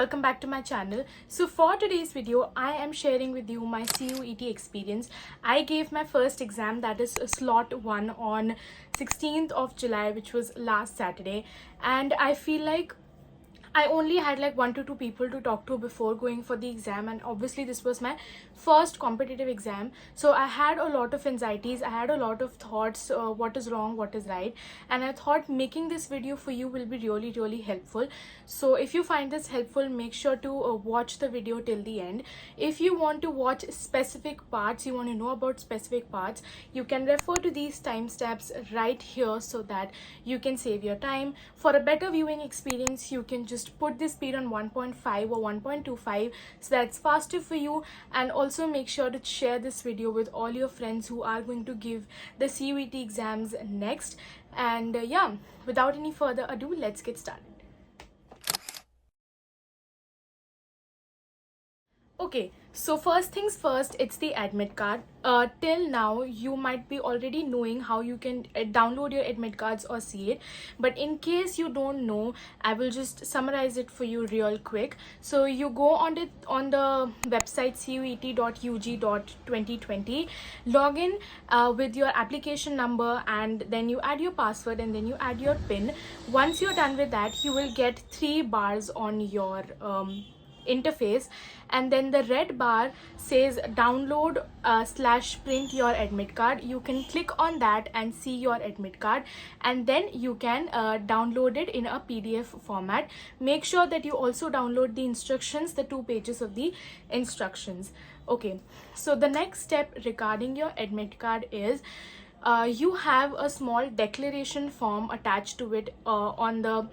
welcome back to my channel. So for today's video, I am sharing with you my CUET experience. I gave my first exam, that is slot 1, on 16th of July, which was last Saturday, and I feel like I only had like 1 to 2 people to talk to before going for the exam, and obviously this was my first competitive exam, so I had a lot of anxieties, I had a lot of thoughts, what is wrong, what is right, and I thought making this video for you will be really helpful. So if you find this helpful, make sure to watch the video till the end. If you want to watch specific parts, you want to know about specific parts, you can refer to these timestamps right here so that you can save your time. For a better viewing experience, you can just put the speed on 1.5 or 1.25 so that's faster for you, and also make sure to share this video with all your friends who are going to give the CUET exams next. And yeah, without any further ado, let's get started. Okay, so first things first, it's the admit card. Till now, you might be already knowing how you can download your admit cards or see it. But in case you don't know, I will just summarize it for you real quick. So you go on the website cuet.ug.2020, log in with your application number, and then you add your password and then you add your PIN. Once you're done with that, you will get 3 bars on your interface, and then the red bar says download / print your admit card. You can click on that and see your admit card, and then you can download it in a PDF format. Make sure that you also download the instructions, the 2 pages of the instructions. Okay, so the next step regarding your admit card is you have a small declaration form attached to it on the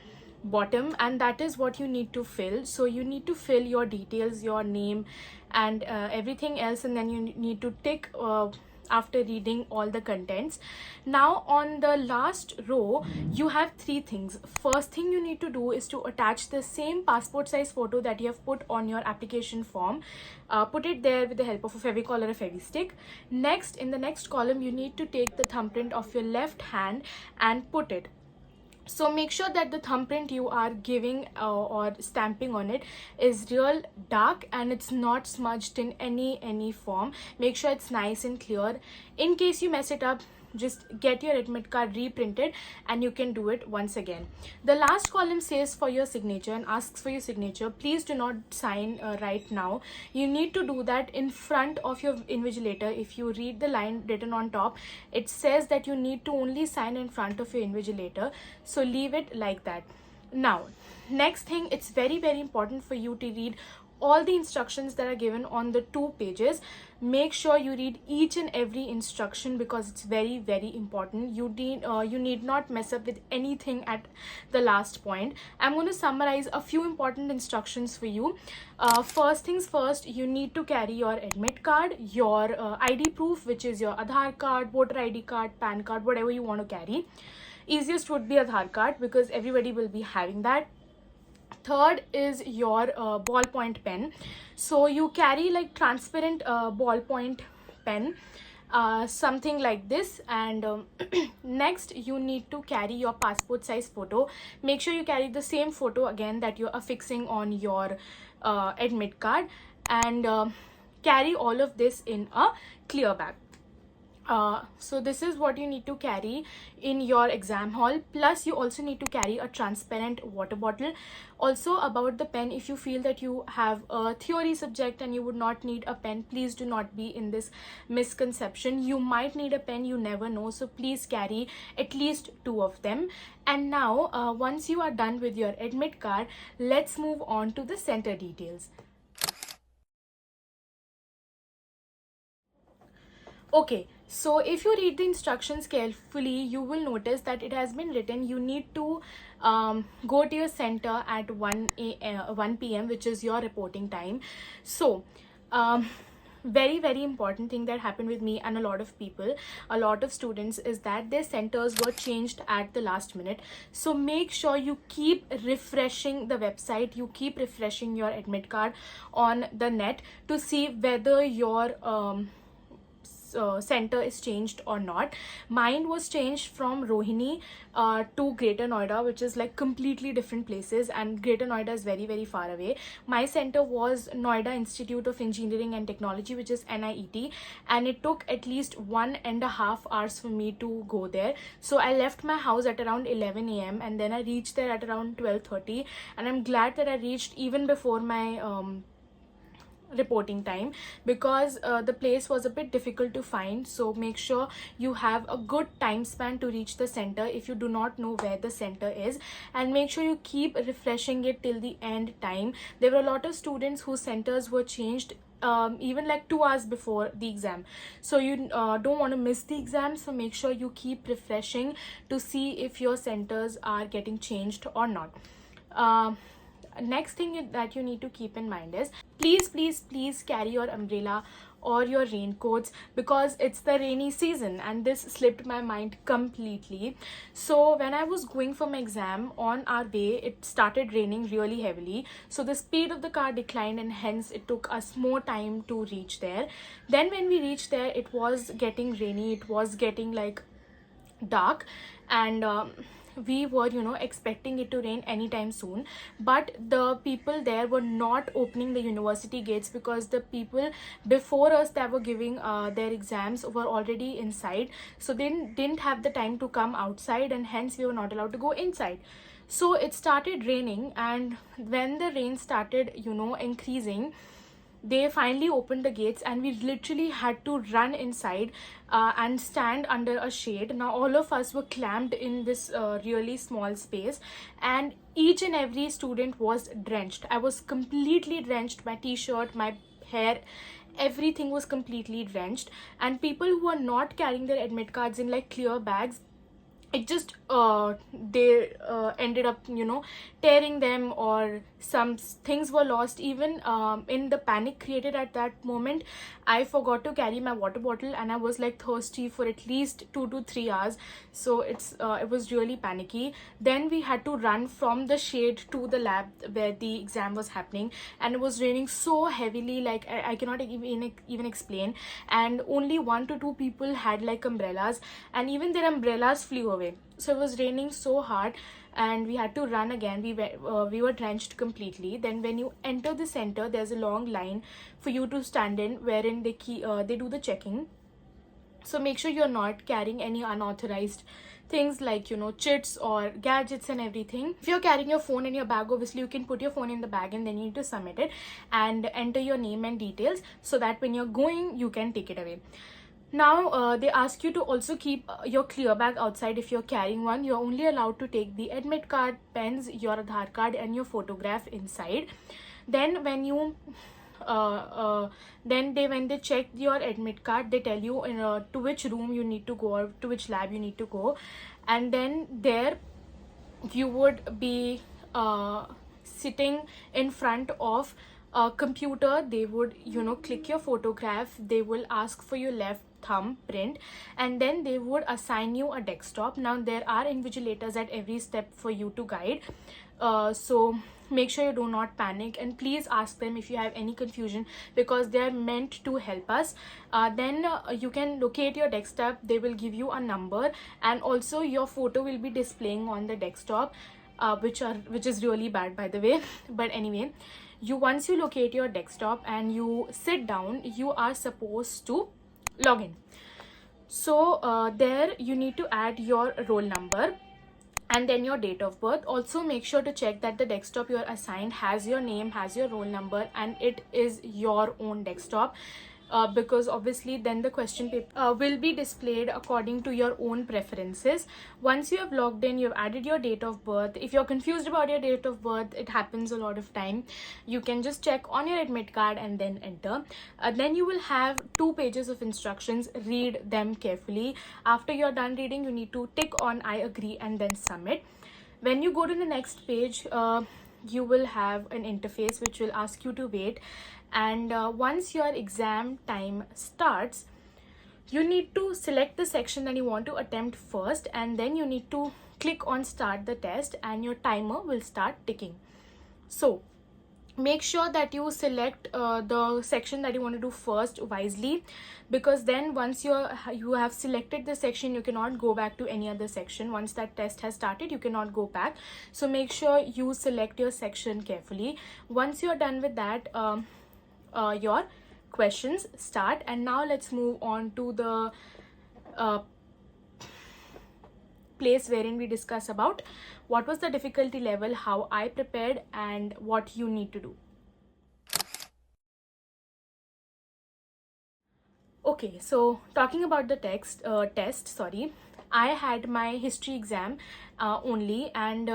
bottom, and that is what you need to fill. So you need to fill your details, your name and everything else, and then you need to tick after reading all the contents. Now on the last row, you have 3 things. First thing you need to do is to attach the same passport size photo that you have put on your application form. Put it there with the help of a Fevicol or a Fevistick. Next, in the next column, you need to take the thumbprint of your left hand and put it. So make sure that the thumbprint you are giving or stamping on it is real dark and it's not smudged in any form. Make sure it's nice and clear. In case you mess it up, just get your admit card reprinted and you can do it once again. The last column says for your signature and asks for your signature. Please do not sign right now. You need to do that in front of your invigilator. If you read the line written on top, it says that you need to only sign in front of your invigilator, so leave it like that. Now next thing, it's very important for you to read all the instructions that are given on the 2 pages. Make sure you read each and every instruction because it's very important. You need not mess up with anything at the last point. I'm going to summarize a few important instructions for you. First things first, you need to carry your admit card, your ID proof, which is your Aadhaar card, voter ID card, PAN card, whatever you want to carry. Easiest would be Aadhaar card because everybody will be having that. Third is your ballpoint pen. So you carry like transparent ballpoint pen, something like this. And next you need to carry your passport size photo. Make sure you carry the same photo again that you are affixing on your admit card, and carry all of this in a clear bag. So this is what you need to carry in your exam hall. Plus you also need to carry a transparent water bottle. Also about the pen, if you feel that you have a theory subject and you would not need a pen, please do not be in this misconception. You might need a pen, you never know, so please carry at least 2 of them. And now once you are done with your admit card, let's move on to the center details. Okay, so if you read the instructions carefully, you will notice that it has been written you need to go to your center at 1 p.m, which is your reporting time. So very important thing that happened with me and a lot of people, a lot of students, is that their centers were changed at the last minute. So make sure you keep refreshing the website, you keep refreshing your admit card on the net to see whether your center is changed or not. Mine was changed from Rohini to Greater Noida, which is like completely different places, and Greater Noida is very very far away. My center was Noida Institute of Engineering and Technology, which is NIET, and it took at least 1.5 hours for me to go there. So I left my house at around 11 a.m. and then I reached there at around 12:30, and I'm glad that I reached even before my reporting time, because the place was a bit difficult to find. So make sure you have a good time span to reach the center if you do not know where the center is, and make sure you keep refreshing it till the end time. There were a lot of students whose centers were changed even like 2 hours before the exam, so you don't want to miss the exam. So make sure you keep refreshing to see if your centers are getting changed or not. Next thing that you need to keep in mind is, please carry your umbrella or your raincoats, because it's the rainy season, and this slipped my mind completely. So when I was going for my exam, on our way it started raining really heavily, so the speed of the car declined, and hence it took us more time to reach there. Then when we reached there, it was getting rainy, it was getting like dark, and we were expecting it to rain anytime soon, but the people there were not opening the university gates, because the people before us that were giving their exams were already inside, so they didn't have the time to come outside, and hence we were not allowed to go inside. So it started raining, and when the rain started increasing, they finally opened the gates, and we literally had to run inside and stand under a shade. Now all of us were clamped in this really small space, and each and every student was drenched. I was completely drenched. My t-shirt, my hair, everything was completely drenched. And people who are not carrying their admit cards in like clear bags, it just they ended up tearing them, or some things were lost. Even in the panic created at that moment, I forgot to carry my water bottle, and I was like thirsty for at least 2 to 3 hours. So it was really panicky. Then we had to run from the shade to the lab where the exam was happening, and it was raining so heavily, like I cannot even explain. And only 1 to 2 people had like umbrellas, and even their umbrellas flew away. So it was raining so hard, and we had to run again. We were drenched completely. Then when you enter the center, there's a long line for you to stand in, wherein they do the checking. So make sure you're not carrying any unauthorized things like chits or gadgets and everything. If you're carrying your phone in your bag, obviously you can put your phone in the bag, and then you need to submit it and enter your name and details, so that when you're going, you can take it away. Now they ask you to also keep your clear bag outside if you're carrying one. You're only allowed to take the admit card, pens, your Aadhaar card, and your photograph inside. Then when you when they check your admit card, they tell you to which room you need to go, or to which lab you need to go, and then there you would be sitting in front of a computer. They would click your photograph, they will ask for your left thumb print, and then they would assign you a desktop. Now there are invigilators at every step for you to guide, so make sure you do not panic, and please ask them if you have any confusion, because they are meant to help us. Then you can locate your desktop. They will give you a number, and also your photo will be displaying on the desktop, which is really bad, by the way. But anyway, once you locate your desktop and you sit down, you are supposed to log in. So there you need to add your roll number and then your date of birth. Also make sure to check that the desktop you're assigned has your name, has your roll number, and it is your own desktop. Because obviously then the question paper will be displayed according to your own preferences. Once you have logged in, you've added your date of birth. If you're confused about your date of birth, it happens a lot of time, you can just check on your admit card and then enter. Then you will have 2 pages of instructions. Read them carefully. After you're done reading, you need to tick on I agree and then submit. When you go to the next page, you will have an interface which will ask you to wait, and once your exam time starts, you need to select the section that you want to attempt first, and then you need to click on start the test, and your timer will start ticking. So make sure that you select the section that you want to do first wisely, because then once you have selected the section, you cannot go back to any other section. Once that test has started, you cannot go back. So make sure you select your section carefully. Once you're done with that, your questions start. And now let's move on to the place wherein we discuss about what was the difficulty level, how I prepared, and what you need to do. Okay, so talking about the test, I had my history exam only, and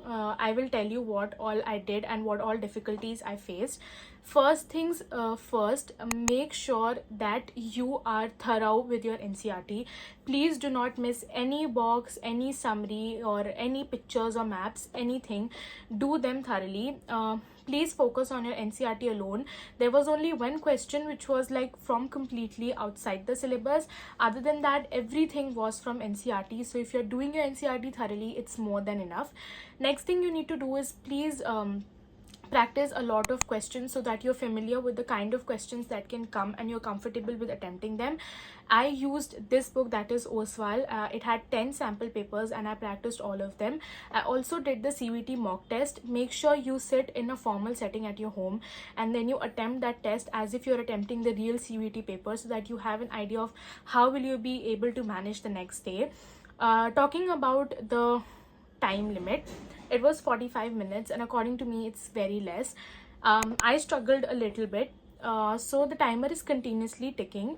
I will tell you what all I did and what all difficulties I faced. First things first, make sure that you are thorough with your NCERT. Please do not miss any box, any summary, or any pictures or maps, anything. Do them thoroughly. Please focus on your NCERT alone. There was only one question which was like from completely outside the syllabus. Other than that, everything was from NCERT. So if you're doing your NCERT thoroughly, it's more than enough. Next thing you need to do is please practice a lot of questions so that you're familiar with the kind of questions that can come and you're comfortable with attempting them. I used this book, that is Oswal. It had 10 sample papers and I practiced all of them. I also did the CUET mock test. Make sure you sit in a formal setting at your home and then you attempt that test as if you're attempting the real CUET paper, so that you have an idea of how will you be able to manage the next day. Talking about the time limit, it was 45 minutes and according to me it's very less. I struggled a little bit, so the timer is continuously ticking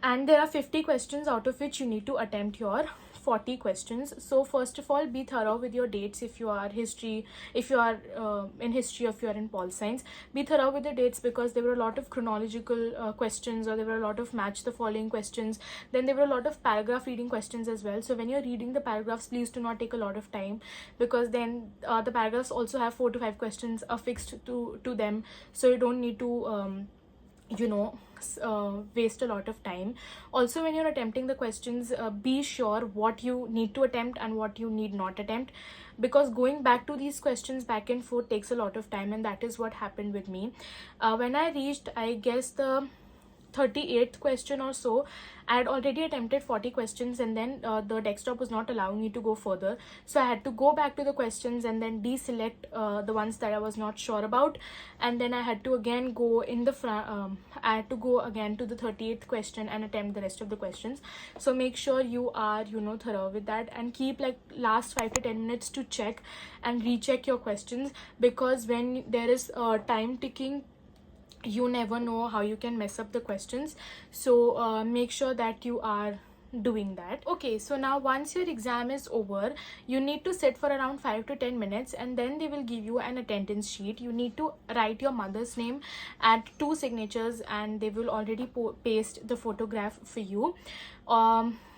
and there are 50 questions, out of which you need to attempt your 40 questions. So first of all, be thorough with your dates. If you are history, if you are in history, or if you are in pol science, be thorough with the dates, because there were a lot of chronological questions, or there were a lot of match the following questions. Then there were a lot of paragraph reading questions as well. So when you're reading the paragraphs, please do not take a lot of time, because then the paragraphs also have 4 to 5 questions affixed to them. So you don't need to waste a lot of time. Also, when you're attempting the questions, be sure what you need to attempt and what you need not attempt, because going back to these questions back and forth takes a lot of time, and that is what happened with me. When I reached, I guess, the 38th question or so, I had already attempted 40 questions, and then the desktop was not allowing me to go further. So I had to go back to the questions and then deselect the ones that I was not sure about, and then I had to again go in the front. I had to go again to the 38th question and attempt the rest of the questions. So make sure you are thorough with that, and keep like last 5 to 10 minutes to check and recheck your questions, because when there is time ticking, you never know how you can mess up the questions. So make sure that you are doing that. Okay, so now once your exam is over, you need to sit for around 5 to 10 minutes, and then they will give you an attendance sheet. You need to write your mother's name, add 2 signatures, and they will already paste the photograph for you.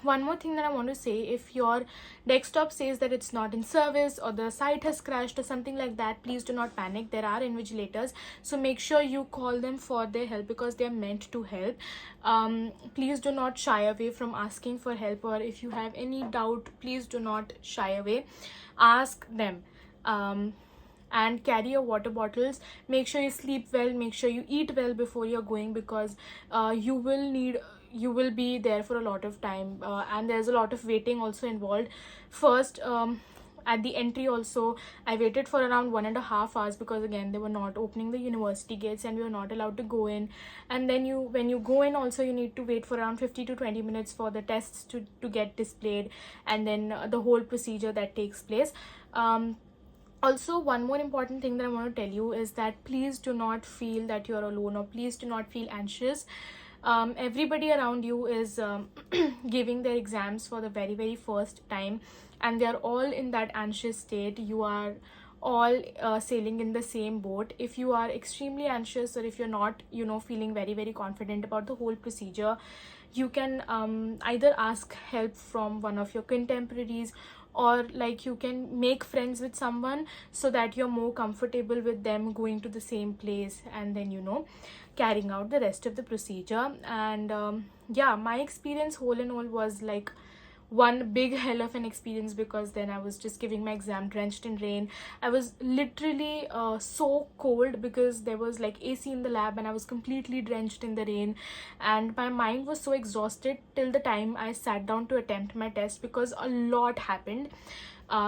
One more thing that I want to say, if your desktop says that it's not in service or the site has crashed or something like that, please do not panic. There are invigilators, so make sure you call them for their help, because they are meant to help. Please do not shy away from asking for help, or if you have any doubt, please do not shy away. Ask them. And carry your water bottles. Make sure you sleep well, make sure you eat well before you're going, because you will be there for a lot of time, and there's a lot of waiting also involved. First, at the entry also, I waited for around 1.5 hours, because again, they were not opening the university gates and we were not allowed to go in. And then when you go in also, you need to wait for around 50 to 20 minutes for the tests to get displayed, and then the whole procedure that takes place. Also, one more important thing that I want to tell you is that please do not feel that you're alone, or please do not feel anxious. Everybody around you is giving their exams for the very, very first time, and they are all in that anxious state. You are all sailing in the same boat. If you are extremely anxious, or if you're not feeling very, very confident about the whole procedure, you can either ask help from one of your contemporaries, or like you can make friends with someone so that you're more comfortable with them going to the same place, and then carrying out the rest of the procedure. And yeah, my experience whole and all was like one big hell of an experience, because then I was just giving my exam drenched in rain. I was literally so cold because there was like AC in the lab, and I was completely drenched in the rain, and my mind was so exhausted till the time I sat down to attempt my test, because a lot happened.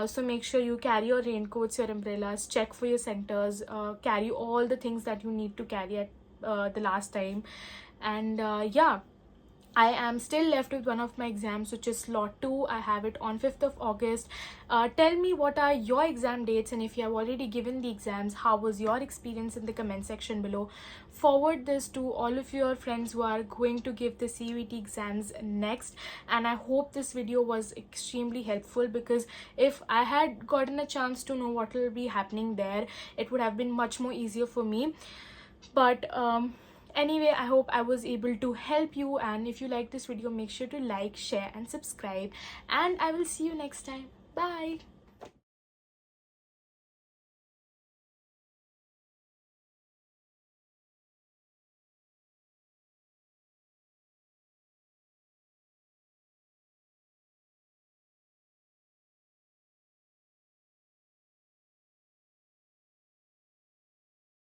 So make sure you carry your raincoats, your umbrellas, check for your centers, carry all the things that you need to carry at the last time. And yeah, I am still left with one of my exams, which is slot 2. I have it on 5th of August. Tell me what are your exam dates, and if you have already given the exams, how was your experience in the comment section below. Forward this to all of your friends who are going to give the CUET exams next. And I hope this video was extremely helpful, because if I had gotten a chance to know what will be happening there, it would have been much more easier for me. But anyway, I hope I was able to help you, and if you like this video, make sure to like, share and subscribe, and I will see you next time. Bye.